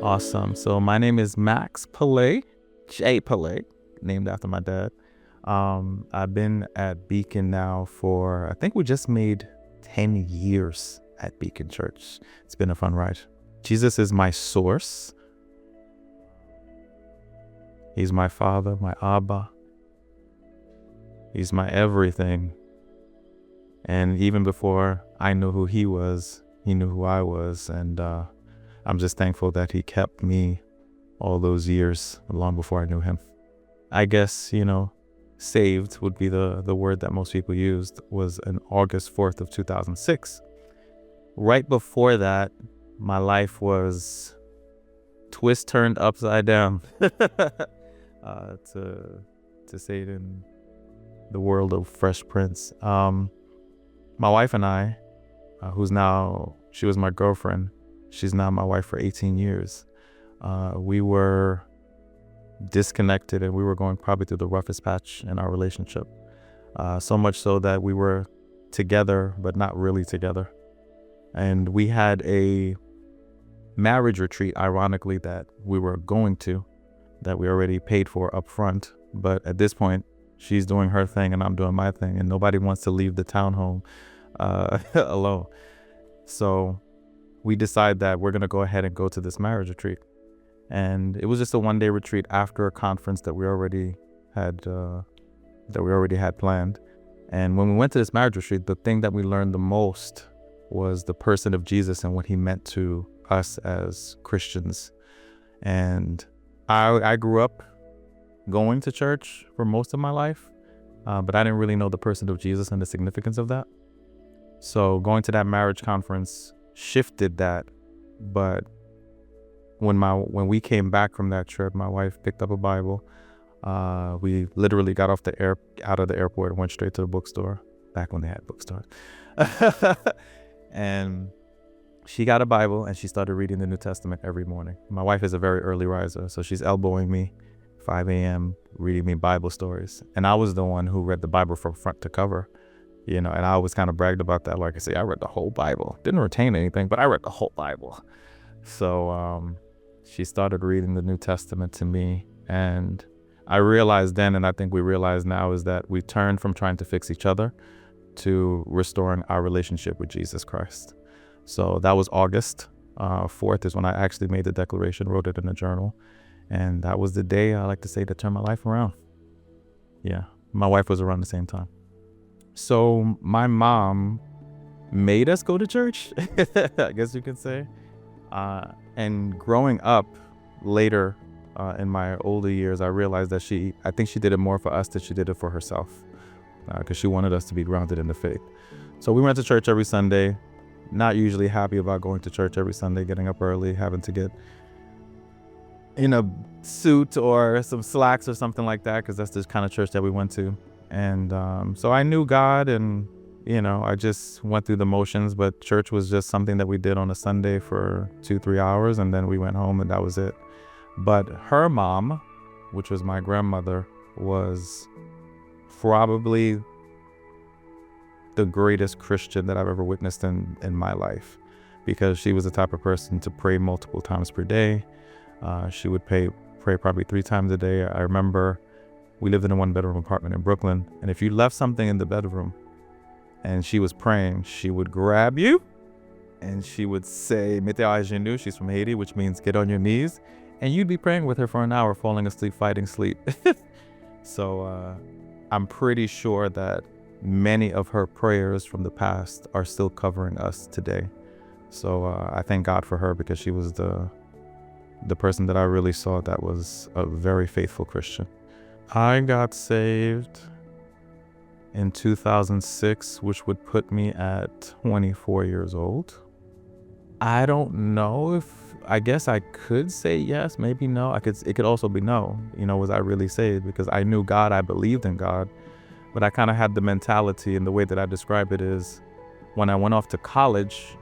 Awesome. So my name is Max Pilet, J. Pilet, named after my dad. I've been at Beacon now for, I think we just made 10 years at Beacon Church. It's been a fun ride. Jesus is my source. He's my father, my Abba. He's my everything. And even before I knew who he was, he knew who I was. And I'm just thankful that he kept me all those years, long before I knew him. I guess, saved would be the word that most people used, was on August 4th of 2006. Right before that, my life was turned upside down, to say it in the world of Fresh Prince. My wife and I, she was my girlfriend. She's now my wife for 18 years. We were disconnected and we were going probably through the roughest patch in our relationship. So much so that we were together, but not really together. And we had a marriage retreat, ironically, that we were going to, that we already paid for up front. But at this point, she's doing her thing and I'm doing my thing, and nobody wants to leave the townhome alone. So we decide that we're going to go ahead and go to this marriage retreat. And it was just a one-day retreat after a conference that we already had planned. And when we went to this marriage retreat, the thing that we learned the most was the person of Jesus and what he meant to us as Christians. And I grew up going to church for most of my life, but I didn't really know the person of Jesus and the significance of that. So going to that marriage conference shifted that. But when we came back from that trip, my wife picked up a Bible. We literally got out of the airport and went straight to the bookstore, back when they had bookstores. And she got a Bible and she started reading the New Testament every morning. My wife is a very early riser, so she's elbowing me 5 a.m., reading me Bible stories. And I was the one who read the Bible from front to cover, and I always kind of bragged about that. Like I say, I read the whole Bible. Didn't retain anything, but I read the whole Bible. So she started reading the New Testament to me. And I realized then, and I think we realize now, is that we turned from trying to fix each other to restoring our relationship with Jesus Christ. So that was August 4th is when I actually made the declaration, wrote it in a journal. And that was the day, I like to say, that turned my life around. Yeah, my wife was around the same time. So my mom made us go to church, I guess you could say. And growing up later in my older years, I realized that I think she did it more for us than she did it for herself, because she wanted us to be grounded in the faith. So we went to church every Sunday, not usually happy about going to church every Sunday, getting up early, having to get in a suit or some slacks or something like that, because that's the kind of church that we went to. And so I knew God, and I just went through the motions, but church was just something that we did on a Sunday for 2-3 hours, and then we went home and that was it. But her mom, which was my grandmother, was probably the greatest Christian that I've ever witnessed in my life, because she was the type of person to pray multiple times per day. She would pray probably 3 times a day. I remember we lived in a 1-bedroom apartment in Brooklyn, and if you left something in the bedroom and she was praying, she would grab you and she would say, "Mettez à genoux." She's from Haiti, which means get on your knees. And you'd be praying with her for an hour, falling asleep, fighting sleep. So I'm pretty sure that many of her prayers from the past are still covering us today. So I thank God for her, because she was the person that I really saw that was a very faithful Christian. I got saved in 2006, which would put me at 24 years old. I don't know I guess I could say yes, maybe no. It could also be no. Was I really saved? Because I knew God, I believed in God, but I kind of had the mentality, and the way that I describe it is, when I went off to college,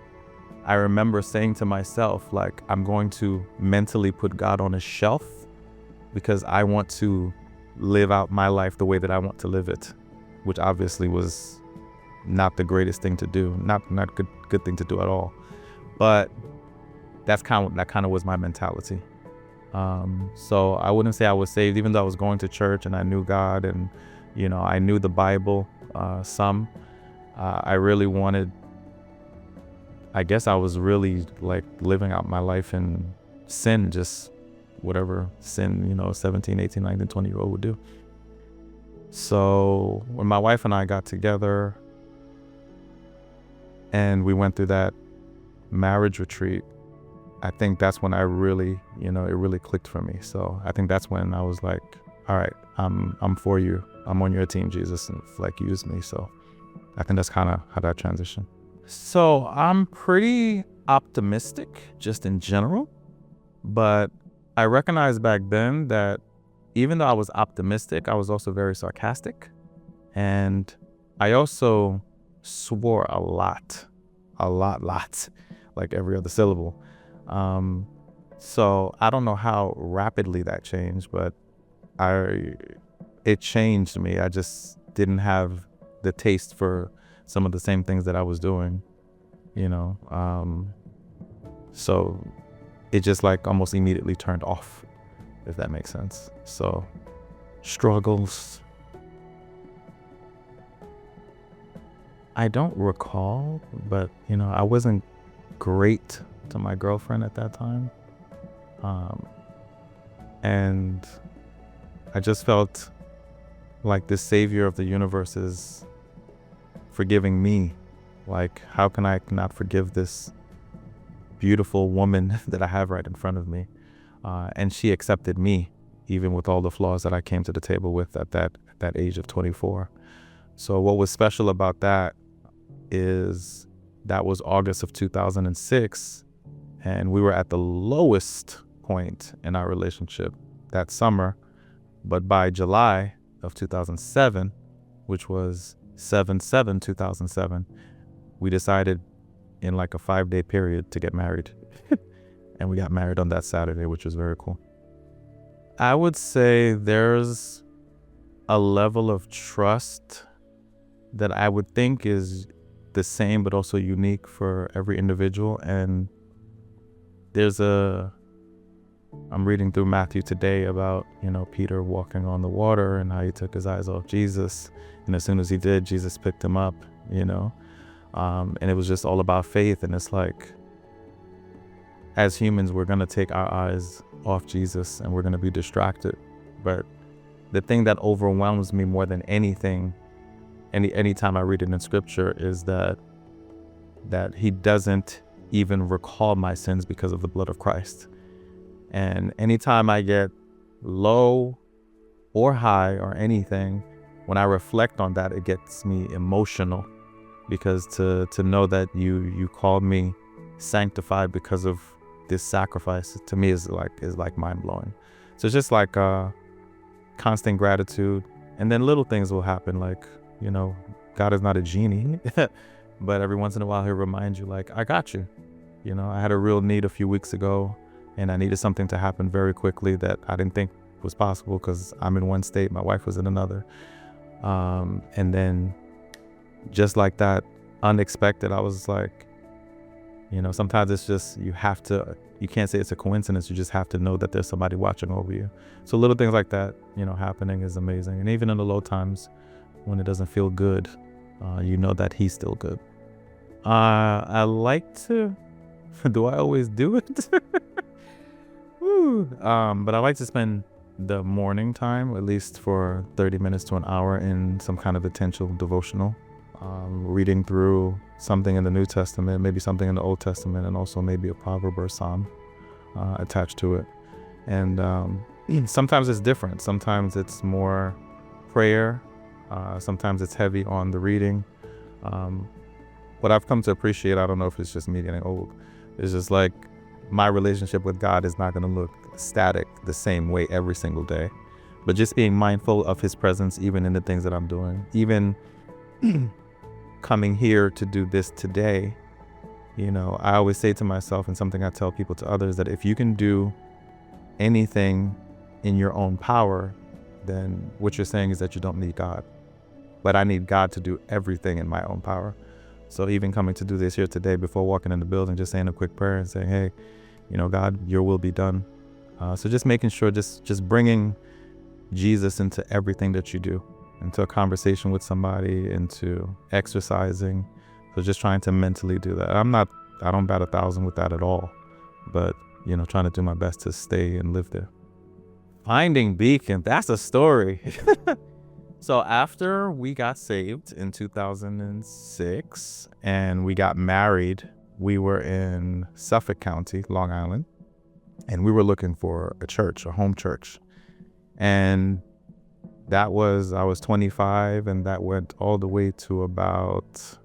I remember saying to myself, like, I'm going to mentally put God on a shelf because I want to live out my life the way that I want to live it, which obviously was not the greatest thing to do, not good thing to do at all. But that kind of was my mentality. So I wouldn't say I was saved, even though I was going to church and I knew God and, I knew the Bible, some. I really wanted, I guess I was really like living out my life in sin, just whatever sin, 17, 18, 19, 20-year-old would do. So when my wife and I got together and we went through that marriage retreat, I think that's when I really, it really clicked for me. So I think that's when I was like, all right, I'm for you. I'm on your team, Jesus, and like use me. So I think that's kind of how that transitioned. So I'm pretty optimistic just in general, but I recognized back then that even though I was optimistic, I was also very sarcastic. And I also swore a lot, like every other syllable. So I don't know how rapidly that changed, but it changed me. I just didn't have the taste for some of the same things that I was doing, so it just like almost immediately turned off, if that makes sense. So struggles, I don't recall, but I wasn't great to my girlfriend at that time. And I just felt like the savior of the universe is forgiving me. Like, how can I not forgive this beautiful woman that I have right in front of me? And she accepted me, even with all the flaws that I came to the table with at that age of 24. So what was special about that is that was August of 2006, and we were at the lowest point in our relationship that summer. But by July of 2007, which was 7/7/2007, we decided in like a 5-day period to get married. And we got married on that Saturday, which was very cool. I would say there's a level of trust that I would think is the same but also unique for every individual. And I'm reading through Matthew today about, Peter walking on the water and how he took his eyes off Jesus. And as soon as he did, Jesus picked him up, and it was just all about faith. And it's like, as humans, we're going to take our eyes off Jesus and we're going to be distracted. But the thing that overwhelms me more than anything, anytime I read it in scripture, is that he doesn't even recall my sins because of the blood of Christ. And anytime I get low or high or anything, when I reflect on that, it gets me emotional, because to know that you called me sanctified because of this sacrifice, to me is like mind blowing. So it's just like constant gratitude, and then little things will happen, like, God is not a genie, but every once in a while he'll remind you, like, I got you. I had a real need a few weeks ago, and I needed something to happen very quickly that I didn't think was possible because I'm in one state, my wife was in another. And then just like that, unexpected, I was like, sometimes it's just, you can't say it's a coincidence. You just have to know that there's somebody watching over you. So little things like that, happening is amazing. And even in the low times when it doesn't feel good, that he's still good. I like to, do I always do it? But I like to spend the morning time, at least for 30 minutes to an hour, in some kind of intentional devotional, reading through something in the New Testament, maybe something in the Old Testament, and also maybe a proverb or psalm attached to it. And sometimes it's different. Sometimes it's more prayer. Sometimes it's heavy on the reading. What I've come to appreciate, I don't know if it's just me getting old, is just like, my relationship with God is not going to look static the same way every single day, but just being mindful of his presence, even in the things that I'm doing, even coming here to do this today. I always say to myself, and something I tell people, to others, that if you can do anything in your own power, then what you're saying is that you don't need God. But I need God to do everything in my own power. So even coming to do this here today, before walking in the building, just saying a quick prayer and saying, hey, God, your will be done. So just making sure, just bringing Jesus into everything that you do, into a conversation with somebody, into exercising. So just trying to mentally do that. I don't bat 1,000 with that at all, but trying to do my best to stay and live there. Finding Beacon, that's a story. So after we got saved in 2006 and we got married, we were in Suffolk County, Long Island, and we were looking for a church, a home church. And I was 25, and that went all the way to about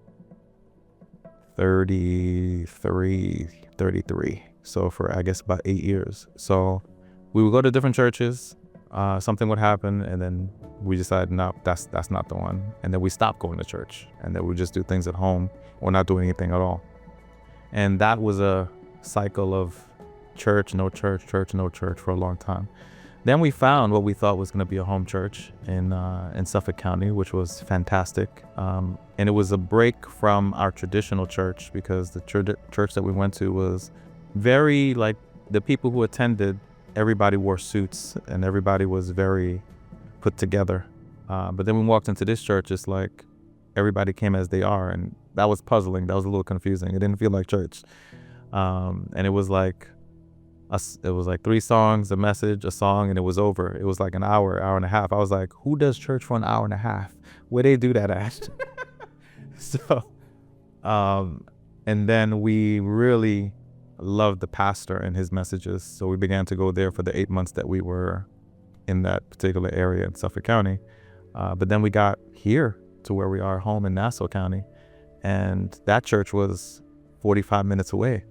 33. So for, I guess, about 8 years. So we would go to different churches, something would happen, and then we decided, no, that's not the one. And then we stopped going to church, and then we just do things at home or not doing anything at all. And that was a cycle of church, no church, church, no church for a long time. Then we found what we thought was going to be a home church in Suffolk County, which was fantastic. And it was a break from our traditional church, because the church that we went to was very, like, the people who attended, everybody wore suits and everybody was very put together. But then we walked into this church, it's like everybody came as they are. And that was puzzling. That was a little confusing. It didn't feel like church. And it was like 3 songs, a message, a song, and it was over. It was like an hour and a half. I was like, who does church for an hour and a half? Where they do that at? So, and then we really loved the pastor and his messages. So we began to go there for the 8 months that we were in that particular area in Suffolk County. But then we got here to where we are home in Nassau County. And that church was 45 minutes away.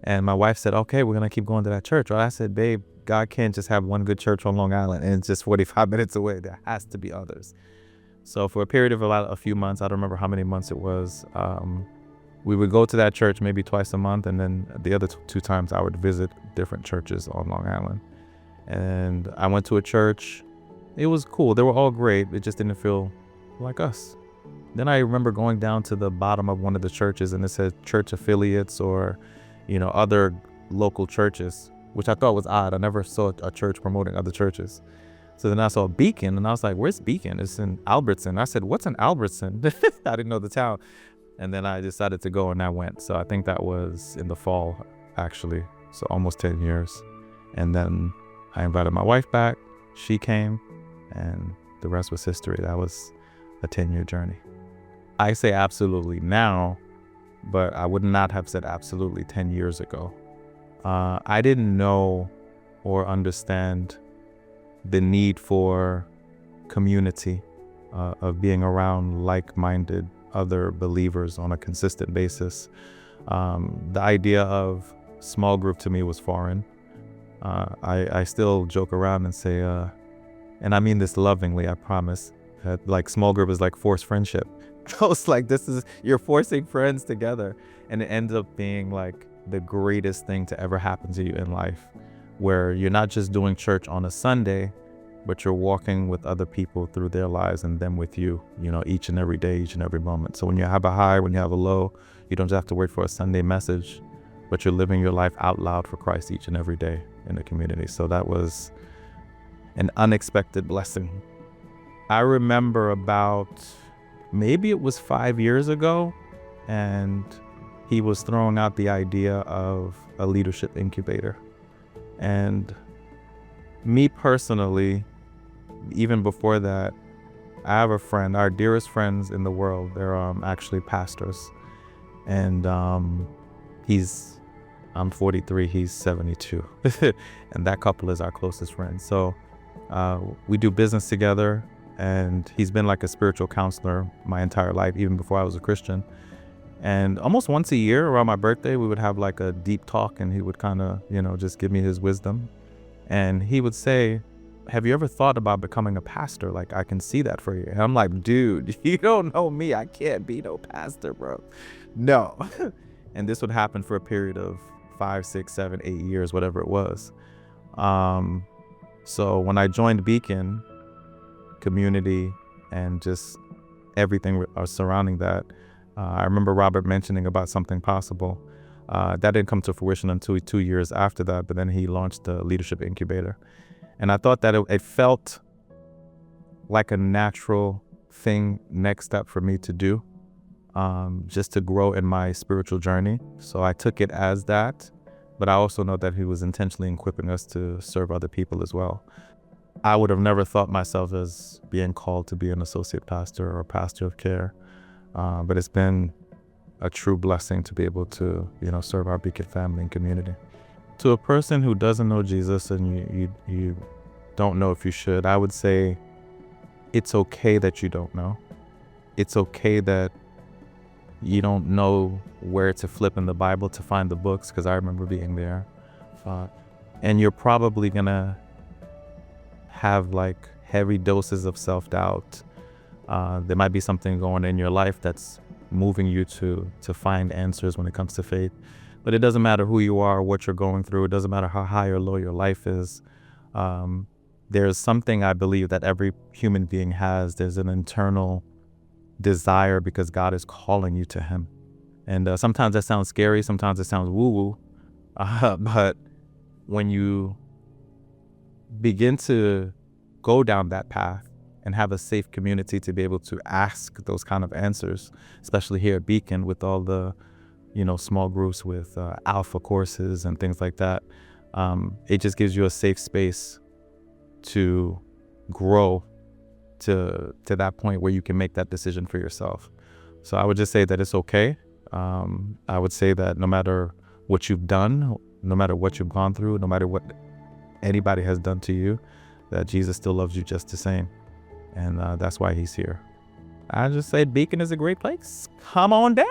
And my wife said, okay, we're going to keep going to that church. Well, I said, babe, God can't just have one good church on Long Island and it's just 45 minutes away. There has to be others. So for a period of a few months, I don't remember how many months it was, we would go to that church maybe twice a month. And then the other 2 times I would visit different churches on Long Island. And I went to a church. It was cool. They were all great. It just didn't feel like us. Then I remember going down to the bottom of one of the churches and it said church affiliates or other local churches, which I thought was odd. I never saw a church promoting other churches. So then I saw Beacon and I was like, where's Beacon? It's in Albertson. I said, what's in Albertson? I didn't know the town. And then I decided to go and I went. So I think that was in the fall, actually. So almost 10 years. And then I invited my wife back. She came and the rest was history. That was a 10-year journey. I say absolutely now, but I would not have said absolutely 10 years ago. I didn't know or understand the need for community, of being around like-minded other believers on a consistent basis. The idea of small group to me was foreign. I still joke around and say, and I mean this lovingly, I promise, that like small group is like forced friendship. It's like you're forcing friends together, and it ends up being like the greatest thing to ever happen to you in life, where you're not just doing church on a Sunday, but you're walking with other people through their lives and them with you, each and every day, each and every moment. So when you have a high, when you have a low, you don't have to wait for a Sunday message, but you're living your life out loud for Christ each and every day in the community. So that was an unexpected blessing. I remember maybe it was 5 years ago, and he was throwing out the idea of a leadership incubator. And me personally, even before that, I have a friend, our dearest friends in the world. They're actually pastors. And I'm 43, he's 72. And that couple is our closest friends. So we do business together. And he's been like a spiritual counselor my entire life, even before I was a Christian. And almost once a year around my birthday, we would have like a deep talk, and he would kind of, just give me his wisdom. And he would say, have you ever thought about becoming a pastor? Like, I can see that for you. And I'm like, dude, you don't know me. I can't be no pastor, bro. No. And this would happen for a period of 5, 6, 7, 8 years, whatever it was. So when I joined Beacon, community and just everything surrounding that, I remember Robert mentioning about something possible. That didn't come to fruition until 2 years after that, but then he launched the leadership incubator. And I thought that it felt like a natural thing, next step for me to do, just to grow in my spiritual journey. So I took it as that, but I also know that he was intentionally equipping us to serve other people as well. I would have never thought myself as being called to be an associate pastor or pastor of care, but it's been a true blessing to be able to, serve our Beacon family and community. To a person who doesn't know Jesus and you don't know if you should, I would say it's okay that you don't know. It's okay that you don't know where to flip in the Bible to find the books, because I remember being there. And you're probably gonna have like heavy doses of self-doubt. There might be something going in your life that's moving you to find answers when it comes to faith. But it doesn't matter who you are, what you're going through. It doesn't matter how high or low your life is. There's something I believe that every human being has. There's an internal desire because God is calling you to him. And sometimes that sounds scary. Sometimes it sounds woo-woo. But when you begin to go down that path and have a safe community to be able to ask those kind of answers, especially here at Beacon with all the, small groups with alpha courses and things like that, it just gives you a safe space to grow to that point where you can make that decision for yourself. So I would just say that it's okay. I would say that no matter what you've done, no matter what you've gone through, no matter what anybody has done to you, that Jesus still loves you just the same. And that's why he's here. I just say Beacon is a great place. Come on down.